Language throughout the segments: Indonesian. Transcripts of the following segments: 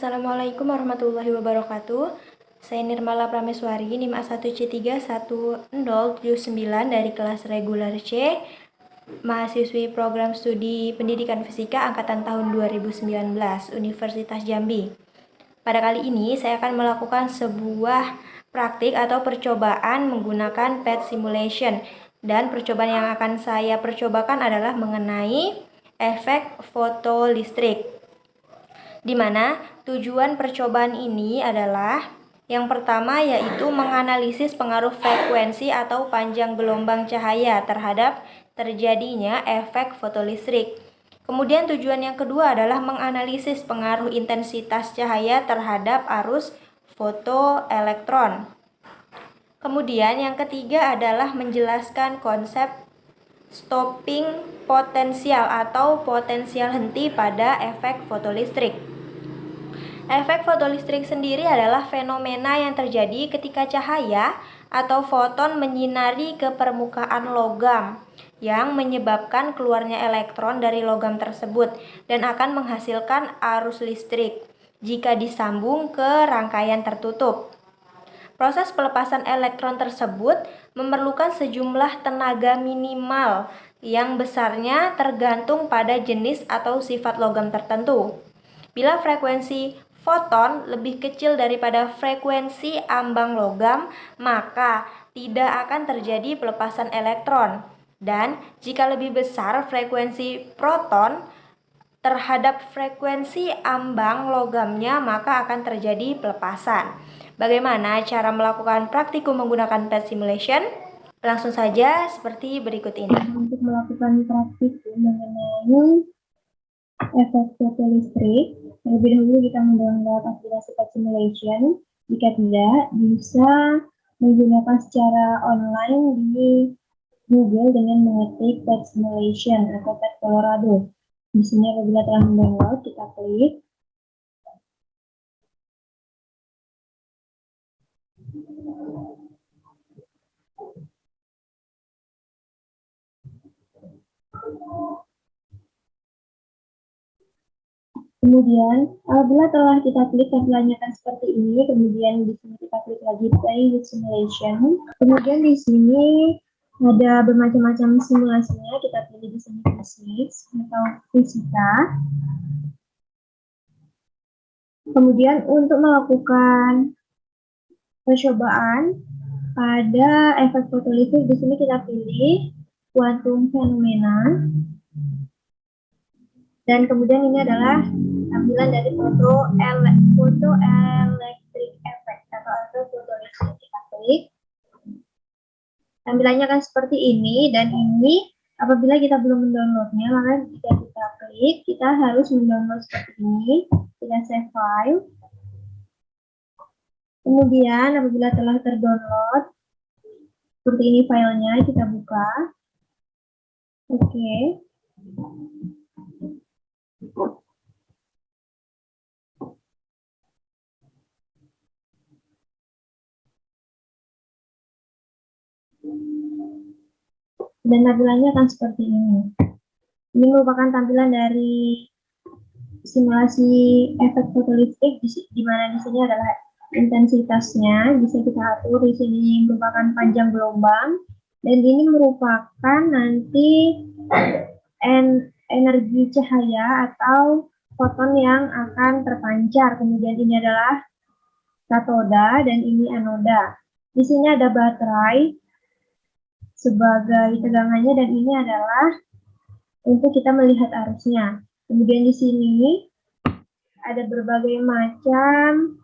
Assalamualaikum warahmatullahi wabarakatuh. Saya Nirmala Prameswari, NIM A1C31079 dari kelas reguler C, mahasiswi program studi pendidikan fisika angkatan tahun 2019, Universitas Jambi. Pada kali ini saya akan melakukan sebuah praktik atau percobaan menggunakan PET simulation, dan percobaan yang akan saya percobakan adalah mengenai efek fotolistrik, di mana tujuan percobaan ini adalah yang pertama yaitu menganalisis pengaruh frekuensi atau panjang gelombang cahaya terhadap terjadinya efek fotolistrik. Kemudian tujuan yang kedua adalah menganalisis pengaruh intensitas cahaya terhadap arus fotoelektron. Kemudian yang ketiga adalah menjelaskan konsep stopping potensial atau potensial henti pada efek fotolistrik. Efek fotolistrik sendiri adalah fenomena yang terjadi ketika cahaya atau foton menyinari ke permukaan logam yang menyebabkan keluarnya elektron dari logam tersebut dan akan menghasilkan arus listrik jika disambung ke rangkaian tertutup. Proses pelepasan elektron tersebut memerlukan sejumlah tenaga minimal yang besarnya tergantung pada jenis atau sifat logam tertentu. Bila frekuensi foton lebih kecil daripada frekuensi ambang logam, maka tidak akan terjadi pelepasan elektron. Dan jika lebih besar frekuensi proton terhadap frekuensi ambang logamnya, maka akan terjadi pelepasan. Bagaimana cara melakukan praktikum menggunakan PET simulation? Langsung saja seperti berikut ini. Untuk melakukan praktikum mengenai efek fotolistrik, terlebih dahulu kita mendownload aplikasi PET simulation. Jika tidak, bisa menggunakan secara online di Google dengan mengetik PET simulation atau PET Colorado. Di sini apabila telah mendownload, kita klik. Kemudian, apabila telah kita klik tampilannya akan seperti ini, kemudian di sini kita klik lagi play with simulation. Kemudian di sini ada bermacam-macam simulasinya, kita pilih di sini physics atau fisika. Kemudian untuk melakukan percobaan pada efek fotolistrik, di sini kita pilih quantum phenomena. Dan kemudian ini adalah tampilan dari photoelectric effect atau fotolistrik. Kita klik. Tampilannya akan seperti ini, dan ini apabila kita belum mendownloadnya, maka jika kita klik, kita harus mendownload seperti ini. Kita save file. Kemudian apabila telah terdownload, seperti ini filenya, kita buka. Oke. Dan tampilannya akan seperti ini. Ini merupakan tampilan dari simulasi efek fotolistrik, di mana di sini adalah intensitasnya, bisa kita atur. Di sini merupakan panjang gelombang, dan ini merupakan nanti energi cahaya atau foton yang akan terpancar. Kemudian ini adalah katoda dan ini anoda. Di sini ada baterai sebagai tegangannya, dan ini adalah untuk kita melihat arusnya. Kemudian di sini ada berbagai macam,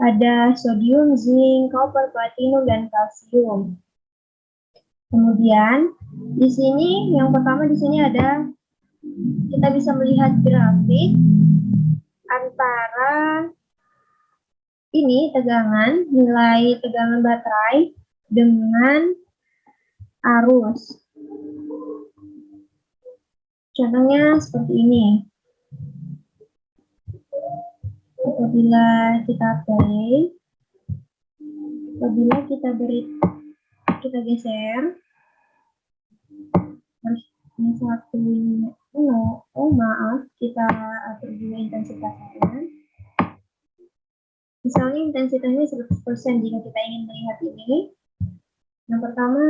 ada sodium, zinc, copper, platinum, dan kalsium. Kemudian di sini yang pertama di sini ada, kita bisa melihat grafik antara ini tegangan, nilai tegangan baterai dengan arus. Contohnya seperti ini. Apabila kita play, apabila kita geser, harus ini satu maaf, kita atur dulu intensitasnya. Misalnya intensitasnya 100% jika kita ingin melihat ini. Yang pertama,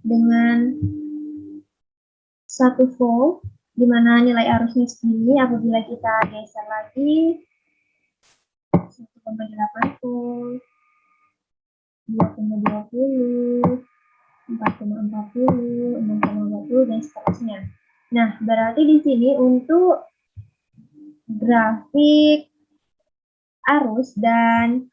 dengan 1 volt, di mana nilai arusnya segini. Apabila kita geser lagi, 1,8 volt, 2,20, 4,40, 6,40, dan seterusnya. Nah, berarti di sini untuk grafik arus dan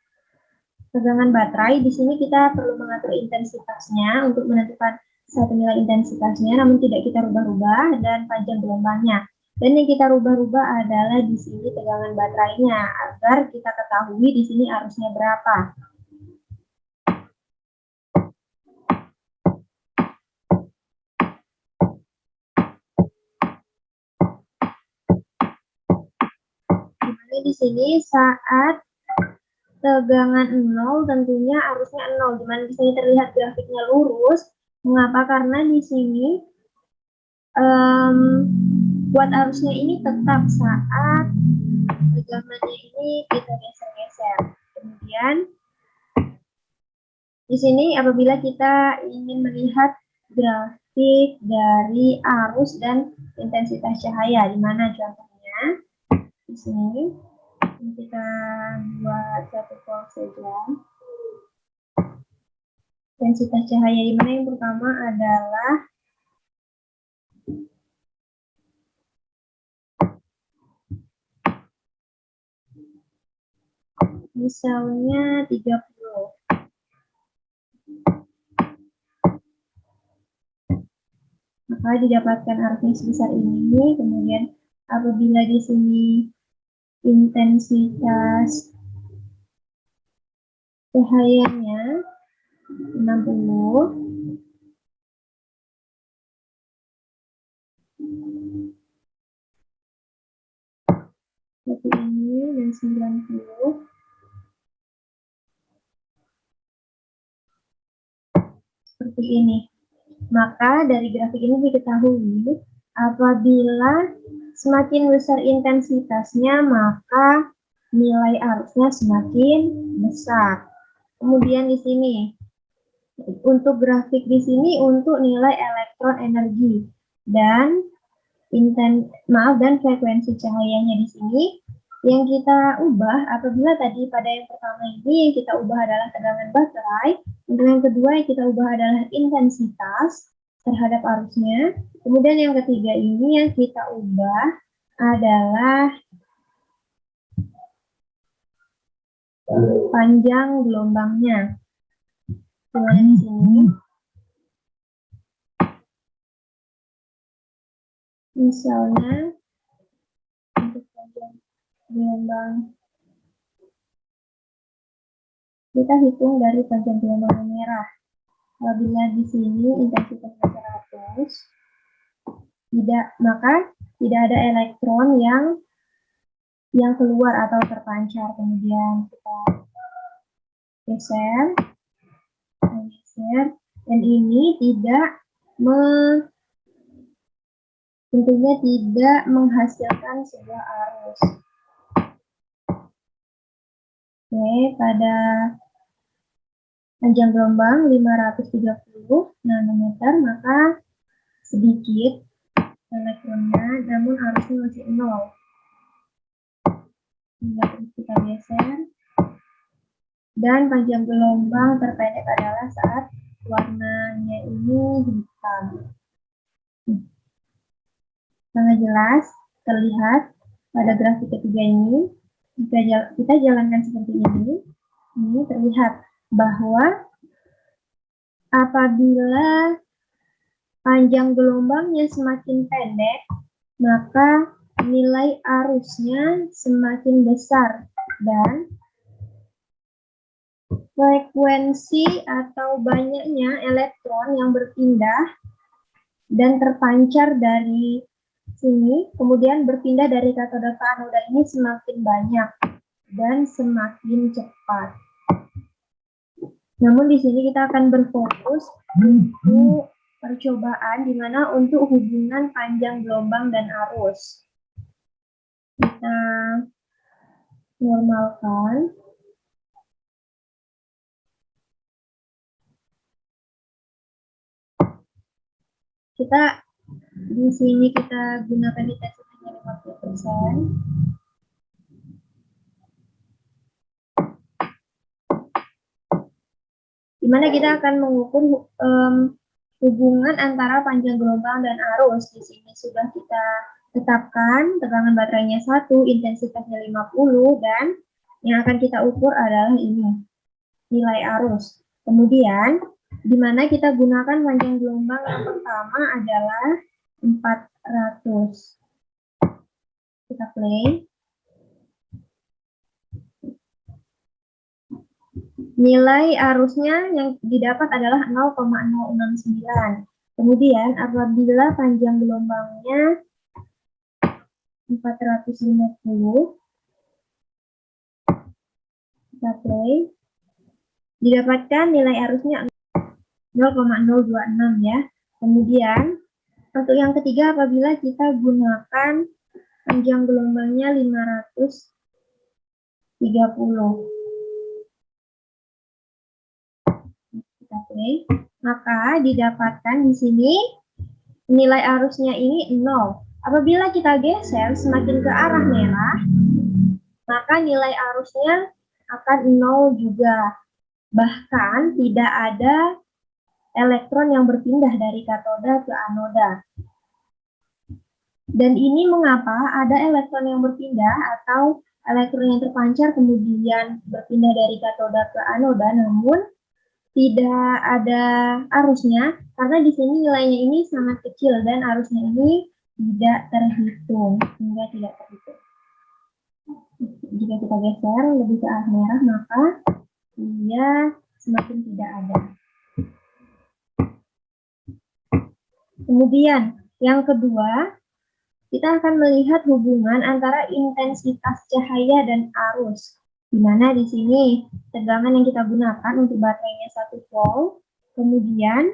tegangan baterai, di sini kita perlu mengatur intensitasnya untuk menentukan satu nilai intensitasnya, namun tidak kita rubah-rubah, dan panjang gelombangnya. Dan yang kita rubah-rubah adalah di sini tegangan baterainya, agar kita ketahui di sini arusnya berapa. Dimana di sini saat tegangan 0 tentunya arusnya 0, dimana di sini terlihat grafiknya lurus. Mengapa? Karena di sini buat arusnya ini tetap saat tegangannya ini kita geser-geser. Kemudian di sini apabila kita ingin melihat grafik dari arus dan intensitas cahaya, di mana contohnya di sini kita buat 1 volt saja. Intensitas cahaya di mana yang pertama adalah misalnya 30. Maka didapatkan arusnya sebesar ini. Kemudian apabila di sini intensitas cahayanya 60, seperti ini, dan 90, seperti ini. Maka dari grafik ini diketahui apabila semakin besar intensitasnya, maka nilai arusnya semakin besar. Kemudian di sini untuk grafik di sini untuk nilai elektron energi dan frekuensi cahayanya di sini yang kita ubah. Apabila tadi pada yang pertama ini yang kita ubah adalah tegangan baterai, untuk yang kedua yang kita ubah adalah intensitas terhadap arusnya. Kemudian yang ketiga ini yang kita ubah adalah panjang gelombangnya. Kemudian di sini misalnya untuk panjang gelombang kita hitung dari panjang gelombang merah. Apabila di sini intensitasnya 100, maka tidak ada elektron yang keluar atau terpancar. Kemudian kita geser, dan ini tentunya tidak menghasilkan sebuah arus. Oke, pada panjang gelombang 530 nanometer, maka sedikit elektronnya, namun arusnya masih 0. Terus kita geser, dan panjang gelombang terpendek adalah saat warnanya ini hitam. Sangat jelas terlihat pada grafik ketiga ini. Jika kita jalankan seperti ini terlihat bahwa apabila panjang gelombangnya semakin pendek, maka nilai arusnya semakin besar dan frekuensi atau banyaknya elektron yang berpindah dan terpancar dari sini, kemudian berpindah dari katoda ke anoda ini semakin banyak dan semakin cepat. Namun di sini kita akan berfokus untuk percobaan di mana untuk hubungan panjang gelombang dan arus. Kita normalkan. Di sini kita gunakan intensitasnya 50%. Di mana kita akan mengukur hubungan antara panjang gelombang dan arus. Di sini sudah kita tetapkan tegangan baterainya 1, intensitasnya 50, dan yang akan kita ukur adalah ini, nilai arus. Kemudian, di mana kita gunakan panjang gelombang yang pertama adalah 400. Kita play. Nilai arusnya yang didapat adalah 0,069. Kemudian, apabila panjang gelombangnya 450, kita play, didapatkan nilai arusnya 0,026 ya. Kemudian, untuk yang ketiga, apabila kita gunakan panjang gelombangnya 530. Kita play, maka didapatkan di sini nilai arusnya ini 0. Apabila kita geser semakin ke arah merah, maka nilai arusnya akan 0 juga. Bahkan tidak ada elektron yang berpindah dari katoda ke anoda. Dan ini mengapa ada elektron yang berpindah atau elektron yang terpancar kemudian berpindah dari katoda ke anoda, namun tidak ada arusnya, karena di sini nilainya ini sangat kecil dan arusnya ini tidak terhitung, hingga tidak terhitung. Jika kita geser lebih ke arah merah, maka dia semakin tidak ada. Kemudian, yang kedua, kita akan melihat hubungan antara intensitas cahaya dan arus. Di mana di sini tegangan yang kita gunakan untuk baterainya 1 volt. Kemudian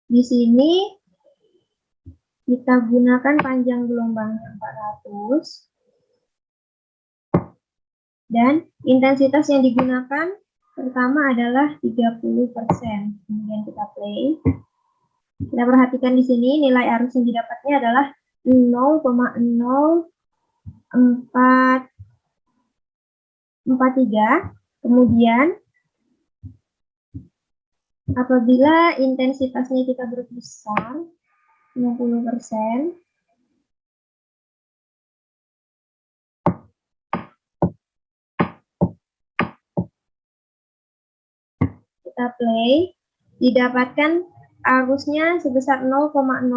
di sini kita gunakan panjang gelombangnya 400. Dan intensitas yang digunakan pertama adalah 30%. Kemudian kita play. Kita perhatikan di sini nilai arus yang didapatnya adalah 0,0443. Kemudian apabila intensitasnya kita berbesar 60%, kita play, didapatkan arusnya sebesar 0,085.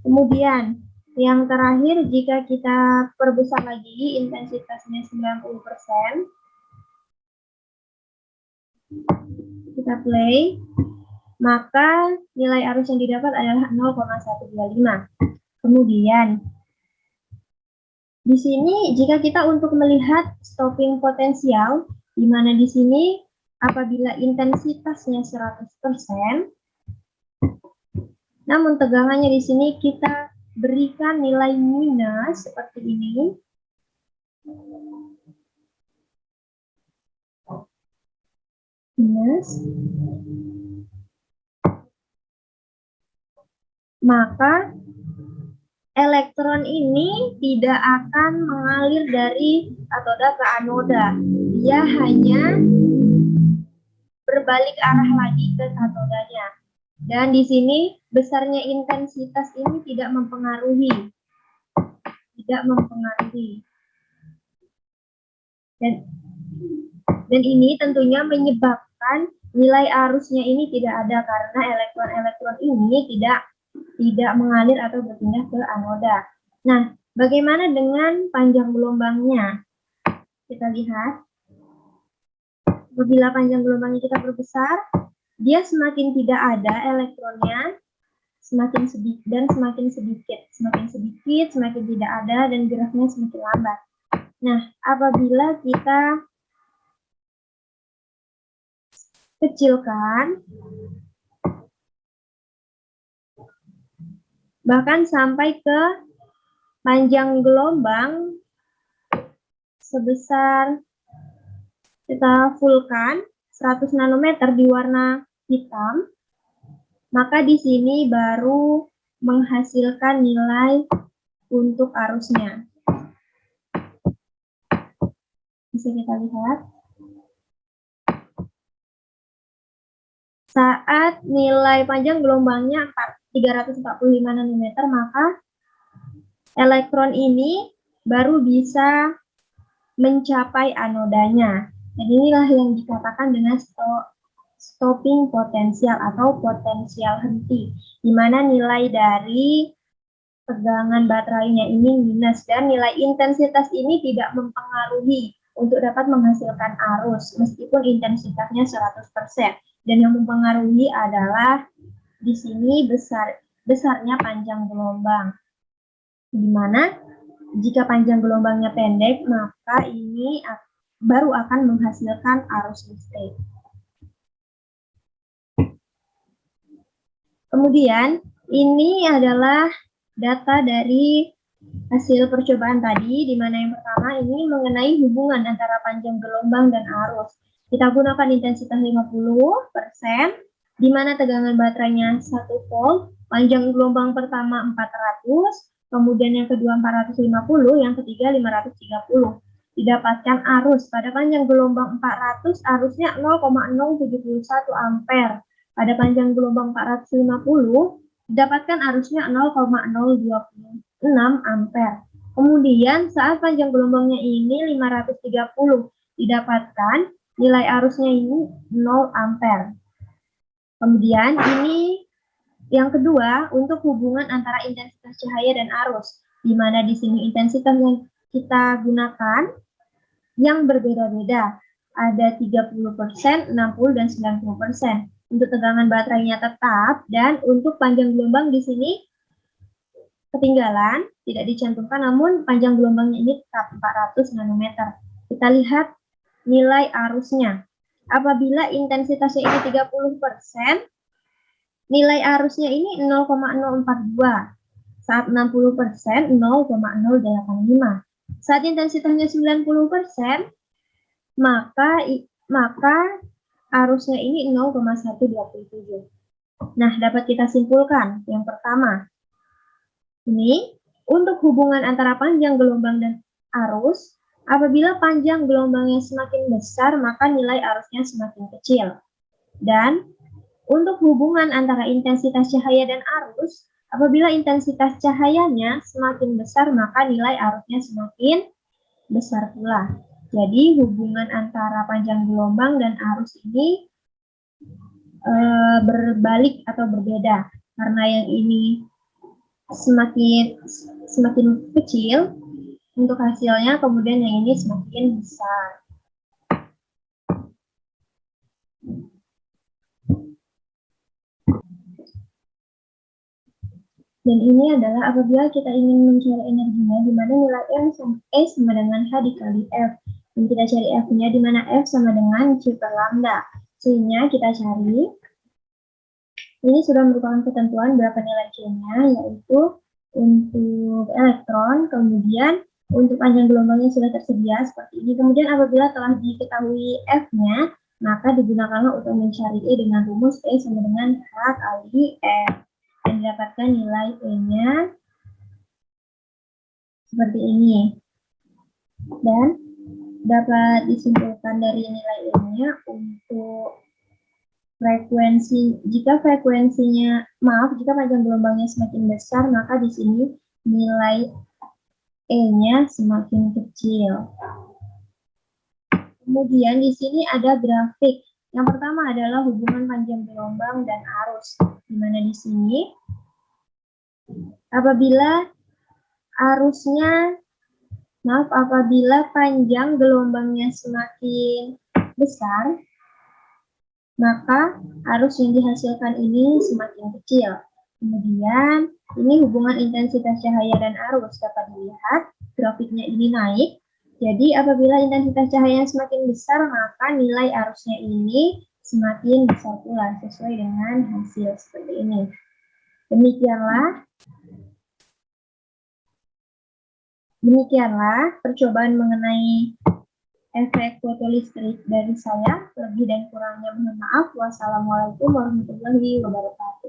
Kemudian yang terakhir, jika kita perbesar lagi intensitasnya 90%, kita play, maka nilai arus yang didapat adalah 0,125. Kemudian di sini jika kita untuk melihat stopping potensial, di mana di sini apabila intensitasnya 100%, namun tegangannya di sini kita berikan nilai minus seperti ini. Minus. Maka elektron ini tidak akan mengalir dari katoda ke anoda. Dia hanya berbalik arah lagi ke katodanya. Dan di sini besarnya intensitas ini tidak mempengaruhi. Dan ini tentunya menyebabkan nilai arusnya ini tidak ada karena elektron-elektron ini tidak mengalir atau berpindah ke anoda. Nah, bagaimana dengan panjang gelombangnya? Kita lihat. Apabila panjang gelombangnya kita perbesar, dia semakin tidak ada elektronnya, semakin sedikit, semakin tidak ada, dan geraknya semakin lambat. Nah, apabila kita kecilkan, bahkan sampai ke panjang gelombang sebesar, kita fullkan 100 nanometer di warna hitam, maka di sini baru menghasilkan nilai untuk arusnya. Bisa kita lihat. Saat nilai panjang gelombangnya 345 nanometer, maka elektron ini baru bisa mencapai anodanya. Dan inilah yang dikatakan dengan stopping potensial atau potensial henti, di mana nilai dari tegangan baterainya ini minus, dan nilai intensitas ini tidak mempengaruhi untuk dapat menghasilkan arus meskipun intensitasnya 100%. Dan yang mempengaruhi adalah di sini besarnya panjang gelombang. Di mana jika panjang gelombangnya pendek, maka ini baru akan menghasilkan arus listrik. Kemudian, ini adalah data dari hasil percobaan tadi, di mana yang pertama ini mengenai hubungan antara panjang gelombang dan arus. Kita gunakan intensitas 50%, di mana tegangan baterainya 1 volt, panjang gelombang pertama 400, kemudian yang kedua 450, yang ketiga 530. Didapatkan arus pada panjang gelombang 400, arusnya 0,071 ampere. Pada panjang gelombang 450, didapatkan arusnya 0,026 ampere. Kemudian saat panjang gelombangnya ini 530, didapatkan nilai arusnya ini 0 ampere. Kemudian ini yang kedua untuk hubungan antara intensitas cahaya dan arus, di mana di sini intensitas yang kita gunakan yang berbeda-beda, ada 30%, 60, dan 90%. Untuk tegangan baterainya tetap, dan untuk panjang gelombang di sini ketinggalan, tidak dicantumkan, namun panjang gelombangnya ini tetap 400 nanometer. Kita lihat nilai arusnya. Apabila intensitasnya ini 30%, nilai arusnya ini 0,042. Saat 60%, 0,085. Saat intensitasnya 90%, maka arusnya ini 0,127. Nah, dapat kita simpulkan. Yang pertama, ini untuk hubungan antara panjang gelombang dan arus, apabila panjang gelombangnya semakin besar, maka nilai arusnya semakin kecil. Dan untuk hubungan antara intensitas cahaya dan arus, apabila intensitas cahayanya semakin besar, maka nilai arusnya semakin besar pula. Jadi hubungan antara panjang gelombang dan arus ini berbalik atau berbeda, karena yang ini semakin kecil untuk hasilnya, kemudian yang ini semakin besar. Dan ini adalah apabila kita ingin mencari energinya, di mana nilai E sama dengan H dikali F. Dan kita cari F-nya, di mana F sama dengan C per lambda. C-nya kita cari. Ini sudah merupakan ketentuan berapa nilai C-nya, yaitu untuk elektron, kemudian untuk panjang gelombangnya sudah tersedia seperti ini. Kemudian apabila telah diketahui F-nya, maka digunakanlah untuk mencari E dengan rumus E sama dengan H kali F. Dan didapatkan nilai E-nya seperti ini. Dan dapat disimpulkan dari nilai E-nya untuk frekuensi, jika panjang gelombangnya semakin besar, maka di sini nilai E-nya semakin kecil. Kemudian di sini ada grafik. Yang pertama adalah hubungan panjang gelombang dan arus, di mana di sini apabila panjang gelombangnya semakin besar, maka arus yang dihasilkan ini semakin kecil. Kemudian ini hubungan intensitas cahaya dan arus dapat dilihat grafiknya ini naik. Jadi apabila intensitas cahaya semakin besar, maka nilai arusnya ini semakin besar pula sesuai dengan hasil seperti ini. Demikianlah percobaan mengenai efek fotolistrik dari saya. Lebih dan kurangnya mohon maaf. Wassalamualaikum warahmatullahi wabarakatuh.